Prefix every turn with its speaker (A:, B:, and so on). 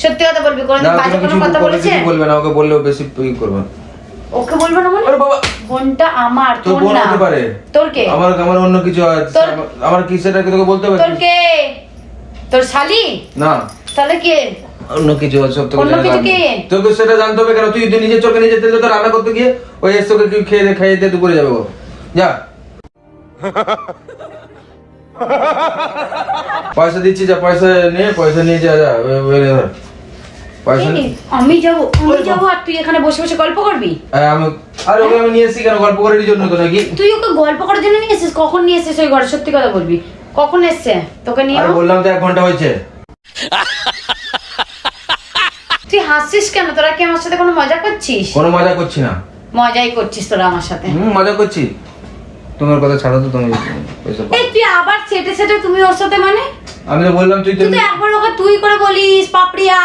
A: সত্যি কথা বলবি, কোনদিন বাজে কোনো কথা বলেছে?
B: কিছু বলবে না, ওকে বললেও বেশি ই করবে।
A: ওকে বলবো না মানে?
B: আরে বাবা,
A: বোনটা আমার,
B: তোর
A: তোর
B: বোন
A: না।
B: হতে পারে।
A: তোর কে?
B: আমার অন্য কিছু আছে। আমার কি সেটা কি তোকে বলতে হবে?
A: তোর কে? তোর শালি?
B: না।
A: তাহলে কে?
B: অন্য কিছু আছে, তোকে
A: অন্য কিছু কে?
B: তোকে সেটা জানতে হবে কেন? তুই নিজের চোখে নিজের তেলে তো রান্না করতে গিয়ে ওই এসে তোকে কি খেয়ে দিয়ে দুপুরে যাবে ও। যা। পয়সা দিচ্ছি, যা পয়সা নিয়ে যা যা। পয়সা
A: আমি যাবো আর তুই এখানে বসে বসে গল্প করবি?
B: আরে ওকে আমি নিয়ে এসেছি কেন? গল্প করার জন্য তো নাকি?
A: তুই ওকে গল্প করার জন্য নিয়ে এসেছিস? কখন নিয়ে এসেছিস ওই ঘরে? সত্যি কথা বলবি, কখন এসছে তোকে নিয়ে?
B: আরে বললাম তো 1 ঘন্টা হয়েছে।
A: তুই হাসছিস কেন? তোরা কি আমার সাথে কোনো মজা করছিস?
B: কোনো মজা করছি না।
A: মজাই করছিস তোরা আমার সাথে।
B: মজা করছি। তোমার কথা ছাড়ো তো, তুমি পয়সা পাও।
A: এই তুই আবার সেটে তুমি ওর সাথে মানে?
B: আমি তো বললাম তুই
A: তুই তো একবার ওকে তুই করে বলিস পাপড়িয়া।